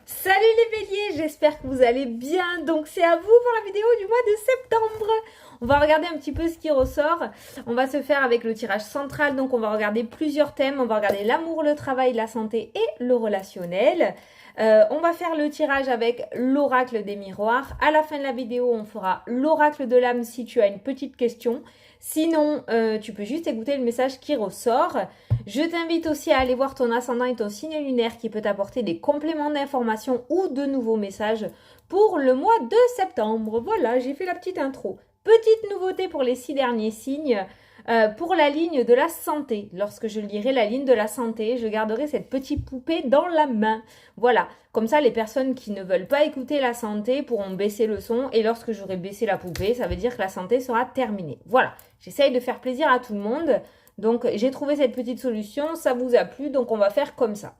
Salut les béliers, j'espère que vous allez bien. Donc c'est à vous pour la vidéo du mois de septembre. On va regarder un petit peu ce qui ressort. On va se faire avec le tirage central. Donc on va regarder plusieurs thèmes. On va regarder l'amour, le travail, la santé et le relationnel. On va faire le tirage avec l'oracle des miroirs. À la fin de la vidéo, on fera l'oracle de l'âme si tu as une petite question. Sinon, tu peux juste écouter le message qui ressort. Je t'invite aussi à aller voir ton ascendant et ton signe lunaire qui peut t'apporter des compléments d'informations ou de nouveaux messages pour le mois de septembre. Voilà, j'ai fait la petite intro. Petite nouveauté pour les 6 derniers signes. Pour la ligne de la santé, lorsque je lirai la ligne de la santé, je garderai cette petite poupée dans la main. Voilà, comme ça les personnes qui ne veulent pas écouter la santé pourront baisser le son et lorsque j'aurai baissé la poupée, ça veut dire que la santé sera terminée. Voilà, j'essaye de faire plaisir à tout le monde. Donc j'ai trouvé cette petite solution, ça vous a plu, donc on va faire comme ça.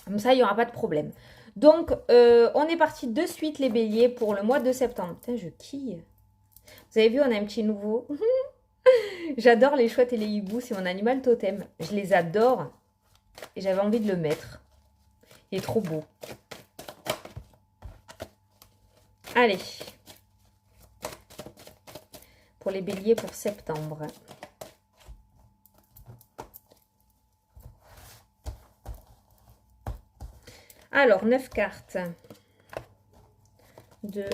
Comme ça, il n'y aura pas de problème. Donc on est parti de suite les béliers pour le mois de septembre. Putain, je quille. Vous avez vu, on a un petit nouveau. J'adore les chouettes et les hiboux, c'est mon animal totem. Je les adore et j'avais envie de le mettre. Il est trop beau. Allez. Pour les béliers pour septembre. Alors, 9 cartes. 2,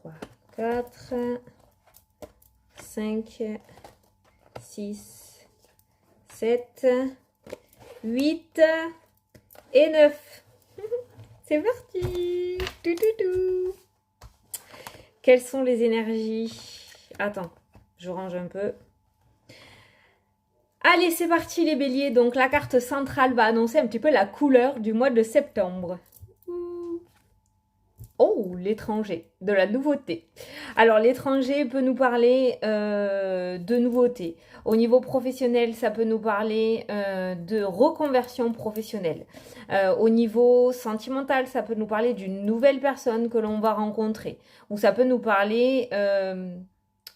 3, 4... 5, 6, 7, 8 et 9. C'est parti. Tout, tout, tout. Quelles sont les énergies? Attends, je range un peu. Allez, c'est parti les béliers. Donc la carte centrale va annoncer un petit peu la couleur du mois de septembre. Oh, l'étranger, de la nouveauté. Alors, l'étranger peut nous parler de nouveautés. Au niveau professionnel, ça peut nous parler de reconversion professionnelle. Au niveau sentimental, ça peut nous parler d'une nouvelle personne que l'on va rencontrer. Ou ça peut nous parler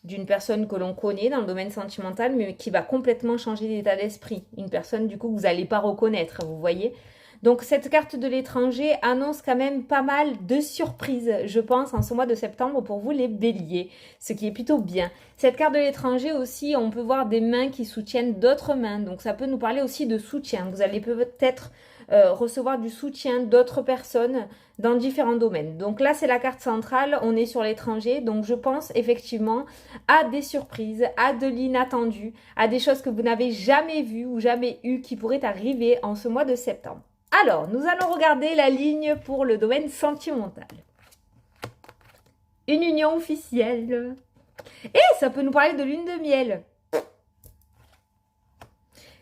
d'une personne que l'on connaît dans le domaine sentimental, mais qui va complètement changer d'état d'esprit. Une personne, du coup, que vous n'allez pas reconnaître, vous voyez. Donc cette carte de l'étranger annonce quand même pas mal de surprises, je pense, en ce mois de septembre pour vous les béliers, ce qui est plutôt bien. Cette carte de l'étranger aussi, on peut voir des mains qui soutiennent d'autres mains, donc ça peut nous parler aussi de soutien. Vous allez peut-être recevoir du soutien d'autres personnes dans différents domaines. Donc là, c'est la carte centrale, on est sur l'étranger, donc je pense effectivement à des surprises, à de l'inattendu, à des choses que vous n'avez jamais vues ou jamais eues qui pourraient arriver en ce mois de septembre. Alors, nous allons regarder la ligne pour le domaine sentimental. Une union officielle. Et ça peut nous parler de lune de miel.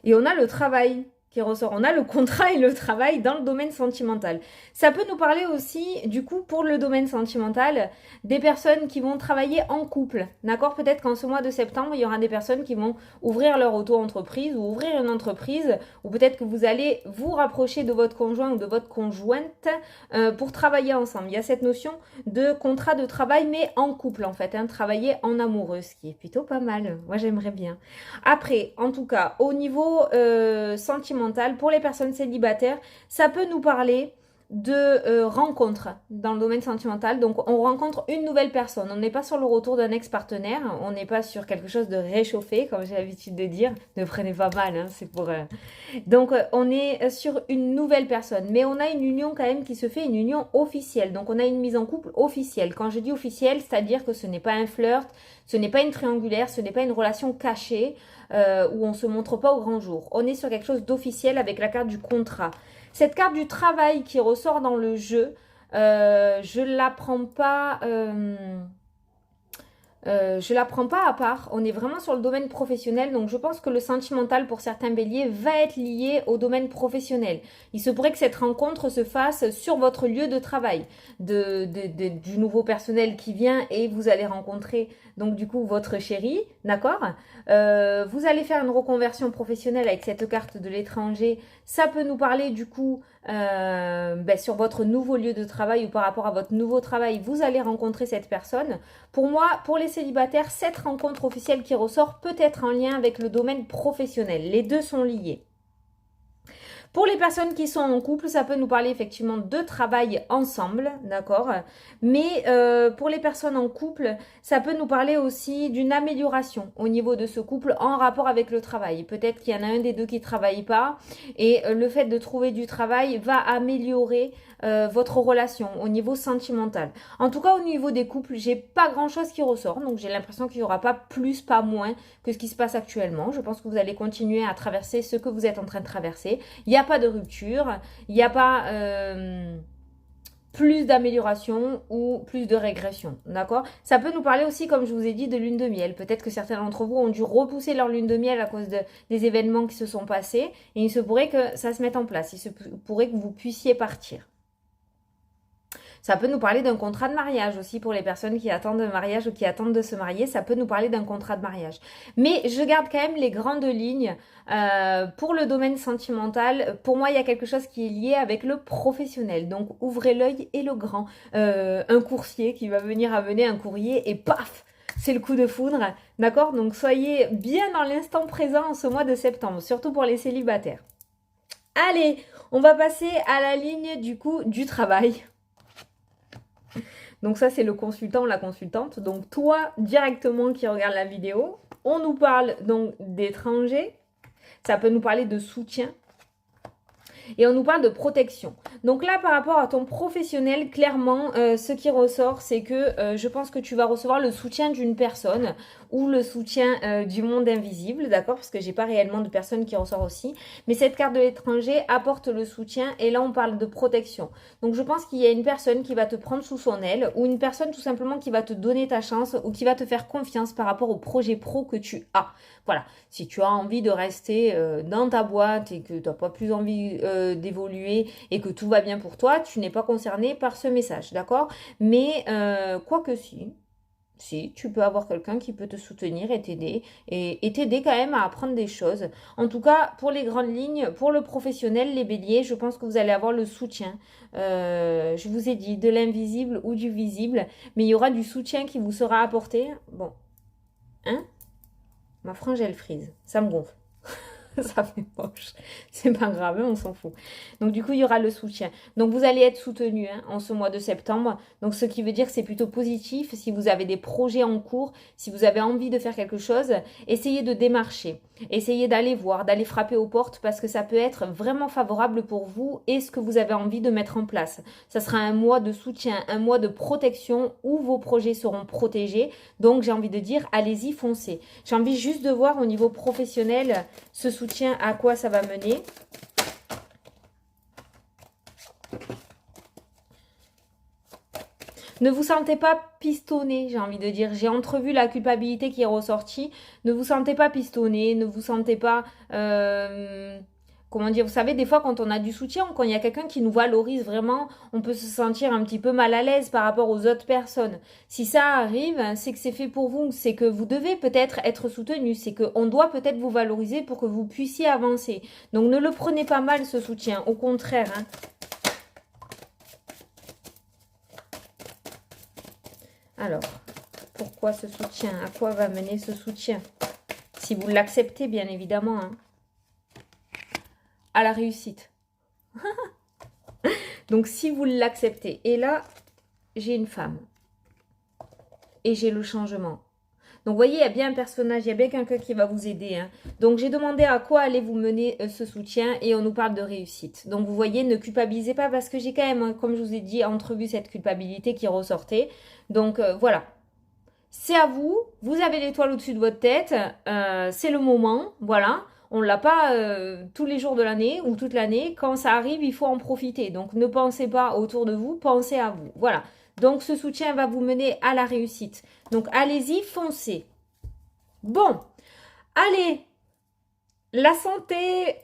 Et on a le travail qui ressort. On a le contrat et le travail dans le domaine sentimental. Ça peut nous parler aussi, du coup, pour le domaine sentimental, des personnes qui vont travailler en couple. D'accord? Peut-être qu'en ce mois de septembre, il y aura des personnes qui vont ouvrir leur auto-entreprise ou ouvrir une entreprise, ou peut-être que vous allez vous rapprocher de votre conjoint ou de votre conjointe pour travailler ensemble. Il y a cette notion de contrat de travail, mais en couple, en fait. Hein, travailler en amoureux, ce qui est plutôt pas mal. Moi, j'aimerais bien. Après, en tout cas, au niveau sentimental, pour les personnes célibataires, ça peut nous parler de rencontres dans le domaine sentimental. Donc, on rencontre une nouvelle personne. On n'est pas sur le retour d'un ex-partenaire. On n'est pas sur quelque chose de réchauffé, comme j'ai l'habitude de dire. Ne prenez pas mal, hein, c'est pour... Donc, on est sur une nouvelle personne. Mais on a une union quand même qui se fait, une union officielle. Donc, on a une mise en couple officielle. Quand je dis officielle, c'est-à-dire que ce n'est pas un flirt, ce n'est pas une triangulaire, ce n'est pas une relation cachée où on ne se montre pas au grand jour. On est sur quelque chose d'officiel avec la carte du contrat. Cette carte du travail qui ressort dans le jeu, je ne la prends pas... je la prends pas à part, on est vraiment sur le domaine professionnel, donc je pense que le sentimental pour certains béliers va être lié au domaine professionnel. Il se pourrait que cette rencontre se fasse sur votre lieu de travail, du nouveau personnel qui vient et vous allez rencontrer donc du coup votre chéri, d'accord? Vous allez faire une reconversion professionnelle avec cette carte de l'étranger, ça peut nous parler du coup sur votre nouveau lieu de travail ou par rapport à votre nouveau travail, vous allez rencontrer cette personne. Pour moi, pour les célibataires, cette rencontre officielle qui ressort peut être en lien avec le domaine professionnel. Les deux sont liés. Pour les personnes qui sont en couple, ça peut nous parler effectivement de travail ensemble, d'accord? Mais pour les personnes en couple, ça peut nous parler aussi d'une amélioration au niveau de ce couple en rapport avec le travail. Peut-être qu'il y en a un des deux qui ne travaille pas et le fait de trouver du travail va améliorer votre relation au niveau sentimental. En tout cas, au niveau des couples, j'ai pas grand chose qui ressort, donc j'ai l'impression qu'il n'y aura pas plus, pas moins que ce qui se passe actuellement. Je pense que vous allez continuer à traverser ce que vous êtes en train de traverser. Il n'y a pas de rupture, il n'y a pas plus d'amélioration ou plus de régression, d'accord? Ça peut nous parler aussi, comme je vous ai dit, de lune de miel. Peut-être que certains d'entre vous ont dû repousser leur lune de miel à cause des événements qui se sont passés et il se pourrait que ça se mette en place, il se pourrait que vous puissiez partir. Ça peut nous parler d'un contrat de mariage aussi pour les personnes qui attendent un mariage ou qui attendent de se marier. Ça peut nous parler d'un contrat de mariage. Mais je garde quand même les grandes lignes. Pour le domaine sentimental, pour moi, il y a quelque chose qui est lié avec le professionnel. Donc, ouvrez l'œil et le grand. Un coursier qui va venir amener un courrier et paf, c'est le coup de foudre. D'accord? Donc, soyez bien dans l'instant présent en ce mois de septembre, surtout pour les célibataires. Allez, on va passer à la ligne du coup du travail. Donc ça, c'est le consultant ou la consultante. Donc toi, directement qui regarde la vidéo, on nous parle donc d'étrangers. Ça peut nous parler de soutien. Et on nous parle de protection. Donc là, par rapport à ton professionnel, clairement, ce qui ressort, c'est que je pense que tu vas recevoir le soutien d'une personne ou le soutien du monde invisible, d'accord? Parce que j'ai pas réellement de personne qui ressort aussi. Mais cette carte de l'étranger apporte le soutien et là, on parle de protection. Donc je pense qu'il y a une personne qui va te prendre sous son aile ou une personne tout simplement qui va te donner ta chance ou qui va te faire confiance par rapport au projet pro que tu as. Voilà, si tu as envie de rester dans ta boîte et que tu n'as pas plus envie d'évoluer et que tout va bien pour toi, tu n'es pas concerné par ce message, d'accord? Mais quoi que si, tu peux avoir quelqu'un qui peut te soutenir et t'aider quand même à apprendre des choses. En tout cas, pour les grandes lignes, pour le professionnel, les béliers, je pense que vous allez avoir le soutien. Je vous ai dit de l'invisible ou du visible, mais il y aura du soutien qui vous sera apporté. Bon, hein? Ma frange, elle frise. Ça me gonfle. Ça fait moche. C'est pas grave, on s'en fout. Donc du coup, il y aura le soutien. Donc vous allez être soutenu en ce mois de septembre. Donc ce qui veut dire que c'est plutôt positif. Si vous avez des projets en cours, si vous avez envie de faire quelque chose, essayez de démarcher. Essayez d'aller voir, d'aller frapper aux portes parce que ça peut être vraiment favorable pour vous et ce que vous avez envie de mettre en place. Ça sera un mois de soutien, un mois de protection où vos projets seront protégés. Donc j'ai envie de dire, allez-y, foncez. J'ai envie juste de voir au niveau professionnel ce soutien, à quoi ça va mener. Ne vous sentez pas pistonné, j'ai envie de dire. J'ai entrevu la culpabilité qui est ressortie. Ne vous sentez pas pistonné, ne vous sentez pas... comment dire, vous savez, des fois, quand on a du soutien, quand il y a quelqu'un qui nous valorise vraiment, on peut se sentir un petit peu mal à l'aise par rapport aux autres personnes. Si ça arrive, c'est que c'est fait pour vous, c'est que vous devez peut-être être soutenu, c'est qu'on doit peut-être vous valoriser pour que vous puissiez avancer. Donc, ne le prenez pas mal, ce soutien, au contraire. Alors, pourquoi ce soutien? À quoi va mener ce soutien? Si vous l'acceptez, bien évidemment, à la réussite. Donc, si vous l'acceptez. Et là, j'ai une femme. Et j'ai le changement. Donc, vous voyez, il y a bien un personnage, il y a bien quelqu'un qui va vous aider. Donc, j'ai demandé à quoi allez vous mener ce soutien et on nous parle de réussite. Donc, vous voyez, ne culpabilisez pas parce que j'ai quand même, comme je vous ai dit, entrevu cette culpabilité qui ressortait. Donc, voilà. C'est à vous. Vous avez l'étoile au-dessus de votre tête. C'est le moment. Voilà. On ne l'a pas tous les jours de l'année ou toute l'année. Quand ça arrive, il faut en profiter. Donc, ne pensez pas autour de vous, pensez à vous. Voilà. Donc, ce soutien va vous mener à la réussite. Donc, allez-y, foncez. Bon. Allez. La santé.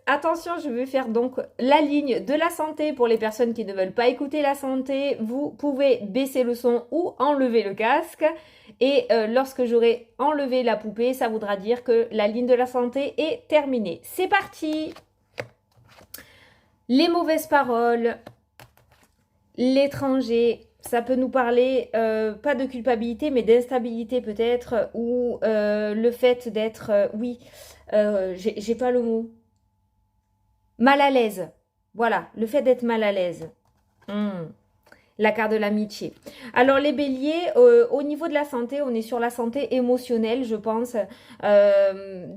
Attention, je vais faire donc la ligne de la santé pour les personnes qui ne veulent pas écouter la santé. Vous pouvez baisser le son ou enlever le casque. Et lorsque j'aurai enlevé la poupée, ça voudra dire que la ligne de la santé est terminée. C'est parti! Les mauvaises paroles, l'étranger, ça peut nous parler, pas de culpabilité, mais d'instabilité peut-être, ou le fait d'être, oui, j'ai pas le mot. Mal à l'aise. Voilà, le fait d'être mal à l'aise. La carte de l'amitié. Alors les béliers, au niveau de la santé, on est sur la santé émotionnelle, je pense,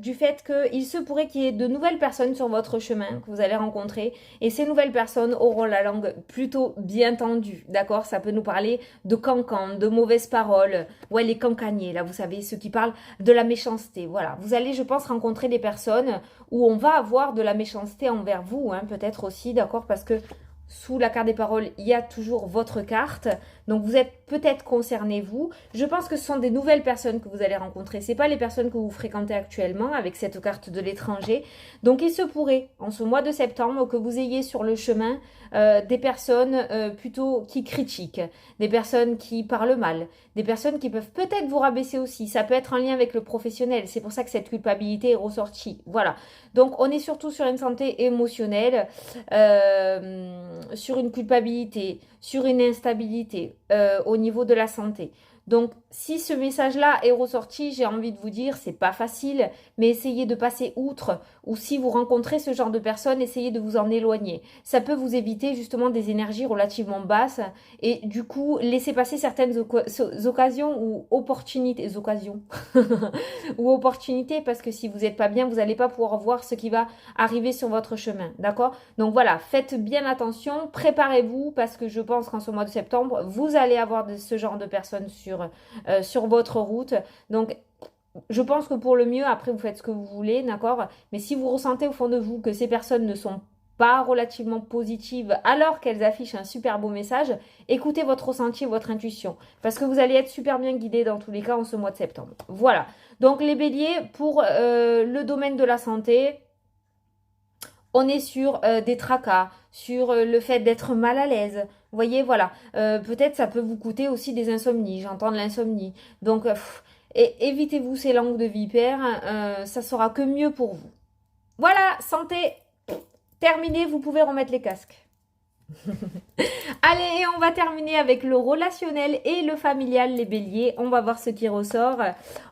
du fait qu'il se pourrait qu'il y ait de nouvelles personnes sur votre chemin que vous allez rencontrer, et ces nouvelles personnes auront la langue plutôt bien tendue, d'accord? Ça peut nous parler de cancans, de mauvaises paroles, ouais, les cancaniers, là, vous savez, ceux qui parlent de la méchanceté, voilà. Vous allez, je pense, rencontrer des personnes où on va avoir de la méchanceté envers vous, hein, peut-être aussi, d'accord? Parce que sous la carte des paroles, il y a toujours votre carte. Donc, vous êtes peut-être concerné, vous. Je pense que ce sont des nouvelles personnes que vous allez rencontrer. Ce n'est pas les personnes que vous fréquentez actuellement avec cette carte de l'étranger. Donc, il se pourrait, en ce mois de septembre, que vous ayez sur le chemin des personnes plutôt qui critiquent, des personnes qui parlent mal, des personnes qui peuvent peut-être vous rabaisser aussi. Ça peut être en lien avec le professionnel. C'est pour ça que cette culpabilité est ressortie. Voilà. Donc, on est surtout sur une santé émotionnelle, sur une culpabilité, sur une instabilité au niveau de la santé. Donc, si ce message-là est ressorti, j'ai envie de vous dire, c'est pas facile, mais essayez de passer outre, ou si vous rencontrez ce genre de personnes, essayez de vous en éloigner. Ça peut vous éviter justement des énergies relativement basses, et du coup, laissez passer certaines occasions ou opportunités, ou opportunités, parce que si vous n'êtes pas bien, vous n'allez pas pouvoir voir ce qui va arriver sur votre chemin, d'accord? Donc voilà, faites bien attention, préparez-vous, parce que je pense qu'en ce mois de septembre, vous allez avoir ce genre de personnes sur votre route. Donc, je pense que pour le mieux, après, vous faites ce que vous voulez, d'accord? Mais si vous ressentez au fond de vous que ces personnes ne sont pas relativement positives alors qu'elles affichent un super beau message, écoutez votre ressenti et votre intuition. Parce que vous allez être super bien guidé dans tous les cas en ce mois de septembre. Voilà. Donc, les béliers, pour le domaine de la santé, on est sur des tracas, sur le fait d'être mal à l'aise. Vous voyez, voilà. Peut-être ça peut vous coûter aussi des insomnies. J'entends de l'insomnie. Donc, évitez-vous ces langues de vipère. Ça sera que mieux pour vous. Voilà, santé terminé. Vous pouvez remettre les casques. Allez, et on va terminer avec le relationnel et le familial, les béliers. On va voir ce qui ressort.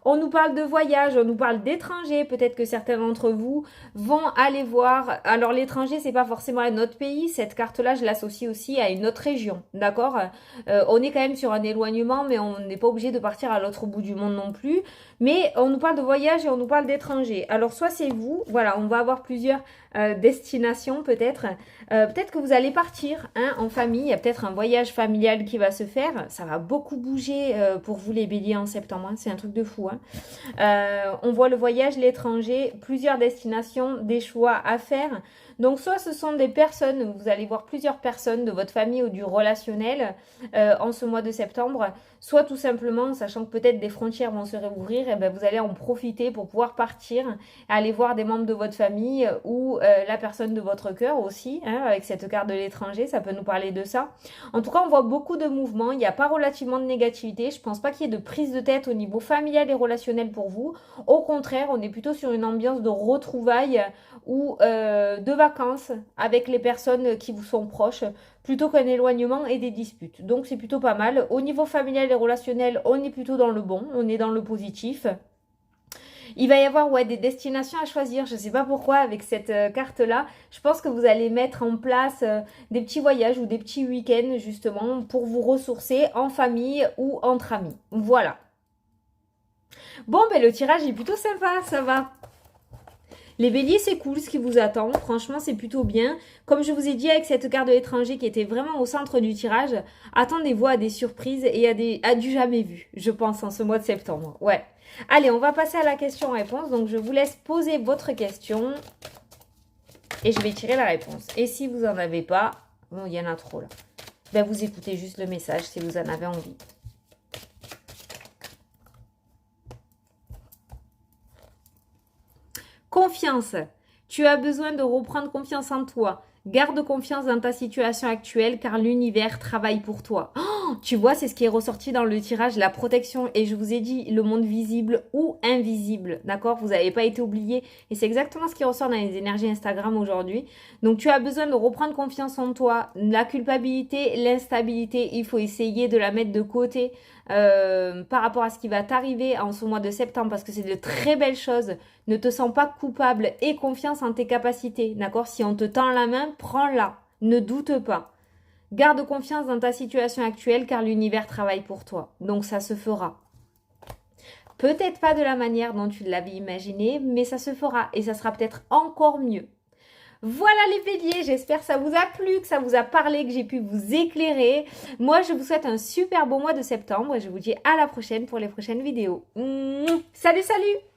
On nous parle de voyage, on nous parle d'étrangers. Peut-être que certains d'entre vous vont aller voir. Alors, l'étranger, c'est pas forcément un autre pays. Cette carte-là, je l'associe aussi à une autre région. D'accord? On est quand même sur un éloignement, mais on n'est pas obligé de partir à l'autre bout du monde non plus. Mais on nous parle de voyage et on nous parle d'étrangers. Alors, soit c'est vous, voilà, on va avoir plusieurs destinations peut-être. Peut-être que vous allez partir en famille. Il y a peut-être un voyage familial qui va se faire. Ça va beaucoup bouger pour vous les béliers en septembre. C'est un truc de fou. On voit le voyage, l'étranger, plusieurs destinations, des choix à faire. Donc soit ce sont des personnes, vous allez voir plusieurs personnes de votre famille ou du relationnel en ce mois de septembre, soit tout simplement, sachant que peut-être des frontières vont se réouvrir, et vous allez en profiter pour pouvoir partir, aller voir des membres de votre famille ou la personne de votre cœur aussi, avec cette carte de l'étranger, ça peut nous parler de ça. En tout cas, on voit beaucoup de mouvements, il n'y a pas relativement de négativité, je pense pas qu'il y ait de prise de tête au niveau familial et relationnel pour vous. Au contraire, on est plutôt sur une ambiance de retrouvailles ou de vacances avec les personnes qui vous sont proches, plutôt qu'un éloignement et des disputes. Donc c'est plutôt pas mal. Au niveau familial et relationnel, on est plutôt dans le bon, on est dans le positif. Il va y avoir des destinations à choisir, je ne sais pas pourquoi avec cette carte-là. Je pense que vous allez mettre en place des petits voyages ou des petits week-ends justement pour vous ressourcer en famille ou entre amis. Voilà. Bon, le tirage est plutôt sympa, ça va. Les béliers, c'est cool ce qui vous attend. Franchement, c'est plutôt bien. Comme je vous ai dit avec cette carte de l'étranger qui était vraiment au centre du tirage, attendez-vous à des surprises et à du jamais vu, je pense, en ce mois de septembre. Ouais. Allez, on va passer à la question-réponse. Donc, je vous laisse poser votre question et je vais tirer la réponse. Et si vous n'en avez pas, bon, il y en a trop là. Vous écoutez juste le message si vous en avez envie. Confiance. Tu as besoin de reprendre confiance en toi. Garde confiance dans ta situation actuelle car l'univers travaille pour toi. Oh, Tu vois, c'est ce qui est ressorti dans le tirage, la protection. Et je vous ai dit, le monde visible ou invisible. D'accord? Vous n'avez pas été oublié. Et c'est exactement ce qui ressort dans les énergies Instagram aujourd'hui. Donc, tu as besoin de reprendre confiance en toi. La culpabilité, l'instabilité, il faut essayer de la mettre de côté par rapport à ce qui va t'arriver en ce mois de septembre. Parce que c'est de très belles choses. Ne te sens pas coupable et confiance en tes capacités. D'accord? Si on te tend la main, prends-la. Ne doute pas. Garde confiance dans ta situation actuelle car l'univers travaille pour toi. Donc ça se fera. Peut-être pas de la manière dont tu l'avais imaginé, mais ça se fera et ça sera peut-être encore mieux. Voilà les béliers, j'espère que ça vous a plu, que ça vous a parlé, que j'ai pu vous éclairer. Moi, je vous souhaite un super beau mois de septembre et je vous dis à la prochaine pour les prochaines vidéos. Salut, salut!